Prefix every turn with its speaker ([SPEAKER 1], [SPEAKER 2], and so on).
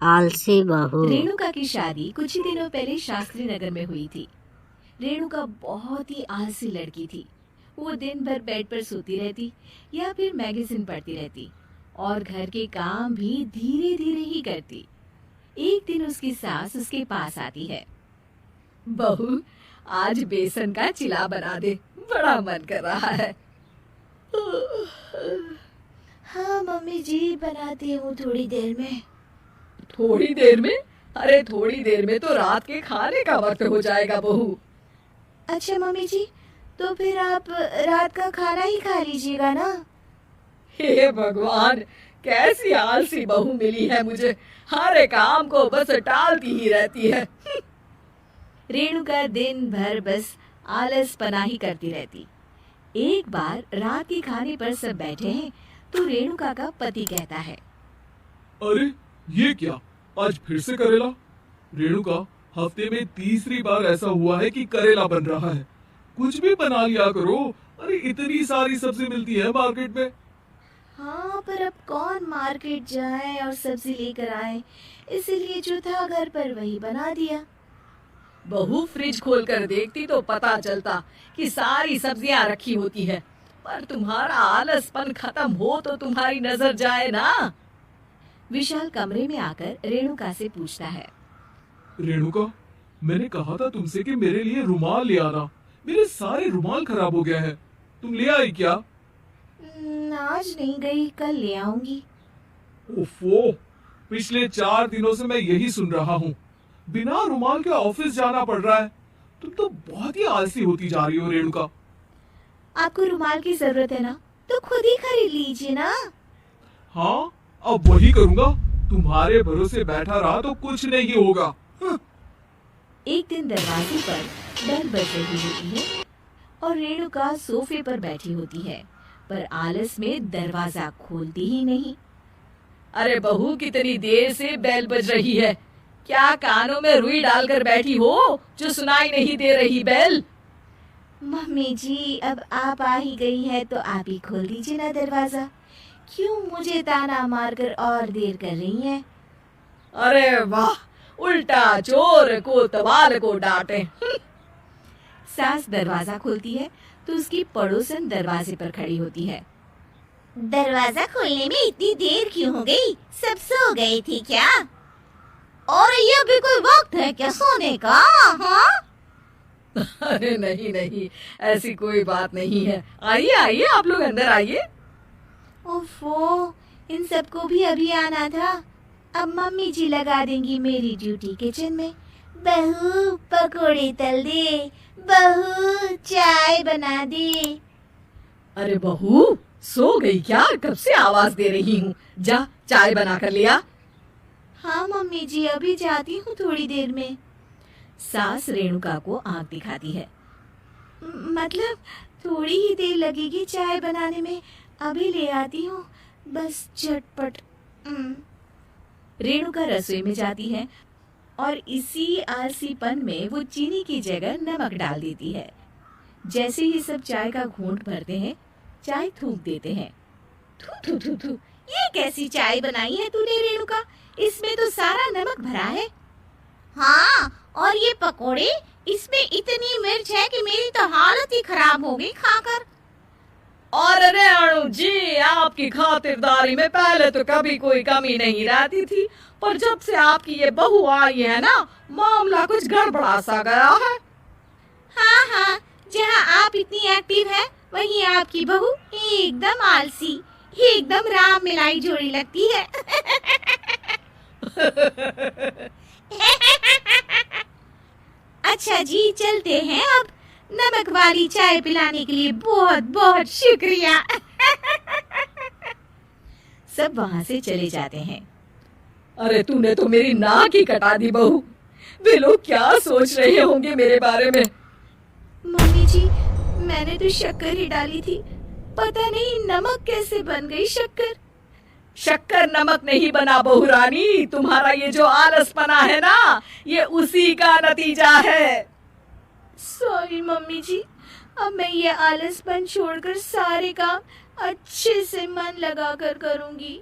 [SPEAKER 1] आलसी बहू।
[SPEAKER 2] रेणुका की शादी कुछ ही दिनों पहले शास्त्री नगर में हुई थी। रेणुका बहुत ही आलसी लड़की थी। वो दिन भर बेड पर सोती रहती या फिर मैगजीन पढ़ती रहती और घर के काम भी धीरे धीरे ही करती। एक दिन उसकी सास उसके पास आती है। बहू, आज बेसन का चिला बना दे, बड़ा मन कर रहा है।
[SPEAKER 3] हाँ मम्मी जी, बनाती हूँ थोड़ी देर में।
[SPEAKER 2] थोड़ी देर में? अरे थोड़ी देर में तो रात के खाने का वक्त हो जाएगा बहू।
[SPEAKER 3] अच्छा मम्मी जी, तो फिर आप रात का खाना ही खा लीजिएगा ना।
[SPEAKER 2] हे भगवान, कैसी आलसी बहू मिली है मुझे, हर एक काम को बस टालती ही रहती है। रेणुका दिन भर बस आलस पना ही करती रहती। एक बार रात के खाने पर सब बैठे हैं तो रेणुका का पति कहता है,
[SPEAKER 4] अरे ये क्या, आज फिर से करेला? रेणुका, हफ्ते में तीसरी बार ऐसा हुआ है कि करेला बन रहा है। कुछ भी बना लिया करो। अरे इतनी सारी सब्जी मिलती है मार्केट में।
[SPEAKER 3] हाँ, पर अब कौन मार्केट जाए और सब्जी लेकर आए, इसीलिए जो था घर पर वही बना दिया।
[SPEAKER 2] बहू फ्रिज खोलकर देखती तो पता चलता कि सारी सब्जियां रखी होती है, पर तुम्हारा आलसपन खत्म हो तो तुम्हारी नजर जाए ना। विशाल कमरे में आकर रेणुका से पूछता है,
[SPEAKER 4] रेणुका, मैंने कहा था तुमसे कि मेरे लिए रुमाल ले आना। मेरे सारे रुमाल खराब हो गए हैं। तुम ले आई क्या?
[SPEAKER 3] आज नहीं गई, कल ले आऊंगी।
[SPEAKER 4] ओफो, पिछले 4 दिनों से मैं यही सुन रहा हूँ। बिना रुमाल के ऑफिस जाना पड़ रहा है। तुम तो बहुत ही आलसी होती जा रही हो रेणुका।
[SPEAKER 3] आपको रुमाल की जरूरत है ना, तो खुद ही खरीद लीजिए ना।
[SPEAKER 4] हाँ, अब वही करूँगा। तुम्हारे भरोसे बैठा रहा तो कुछ नहीं होगा।
[SPEAKER 2] एक दिन दरवाजे पर बेल बज रही होती है और रेणुका सोफे पर बैठी होती है, पर आलस में दरवाजा खोलती ही नहीं। अरे बहू, कितनी देर से बेल बज रही है? क्या कानों में रुई डालकर बैठी हो जो सुनाई नहीं दे रही बेल?
[SPEAKER 3] मम्मी जी, अब आप आ ही गई है तो आप ही खोल दीजिए ना दरवाजा। क्यों मुझे ताना मारकर और देर कर रही हैं?
[SPEAKER 2] अरे वाह, उल्टा चोर को तवाल को डांटे। सास दरवाजा खोलती है तो उसकी पड़ोसन दरवाजे पर खड़ी होती है।
[SPEAKER 3] दरवाजा खोलने में इतनी देर क्यों हो गई? सब सो गए थे क्या? और ये भी कोई वक्त है क्या सोने का? हाँ?
[SPEAKER 2] अरे नहीं नहीं, ऐसी कोई बात नहीं है। आइए आइए, आप लोग अंदर आइए।
[SPEAKER 3] ओफो, इन सबको भी अभी आना था। अब मम्मी जी लगा देंगी मेरी ड्यूटी किचन में। बहू पकोड़े तल दे, बहू चाय बना दे।
[SPEAKER 2] अरे बहू, सो गई क्या? कब से आवाज दे रही हूँ, जा चाय बना कर लिया।
[SPEAKER 3] हाँ मम्मी जी, अभी जाती हूँ थोड़ी देर में।
[SPEAKER 2] सास रेणुका को आंख दिखाती है।
[SPEAKER 3] मतलब थोड़ी ही देर लगेगी चाय बनाने में, अभी ले आती हूँ, बस झटपट।
[SPEAKER 2] रेणुका रसोई में जाती है और इसी आलसीपन में वो चीनी की जगह नमक डाल देती है। जैसे ही सब चाय का घूंट भरते हैं, चाय थूक देते हैं।
[SPEAKER 3] थू थू थू थू, ये कैसी चाय बनाई है तूने रेणुका? इसमें तो सारा नमक भरा है। हाँ, और ये पकोड़े, इसमें इतनी मिर्च है कि मेरी तो हालत ही खराब हो गई खाकर।
[SPEAKER 2] और रेणु जी, आपकी खातिरदारी में पहले तो कभी कोई कमी नहीं रहती थी, पर जब से आपकी ये बहू आई है ना, मामला कुछ गड़बड़ा सा गया है।
[SPEAKER 3] हाँ हाँ, जहाँ आप इतनी एक्टिव है, वहीं आपकी बहू एकदम आलसी, एकदम राम मिलाई जोड़ी लगती है। अच्छा जी, चलते हैं अब। नमक वाली चाय पिलाने के लिए बहुत बहुत शुक्रिया।
[SPEAKER 2] सब वहाँ से चले जाते हैं। अरे तूने तो मेरी नाक ही कटा दी बहू। वे लोग क्या सोच रहे होंगे मेरे बारे में?
[SPEAKER 3] मम्मी जी, मैंने तो शक्कर ही डाली थी, पता नहीं नमक कैसे बन गई शक्कर।
[SPEAKER 2] शक्कर नमक नहीं बना बहू रानी, तुम्हारा ये जो आलसपना है ना, ये उसी का नतीजा है।
[SPEAKER 3] सॉरी मम्मी जी, अब मैं ये आलसपन छोड़कर सारे काम अच्छे से मन लगाकर करूंगी।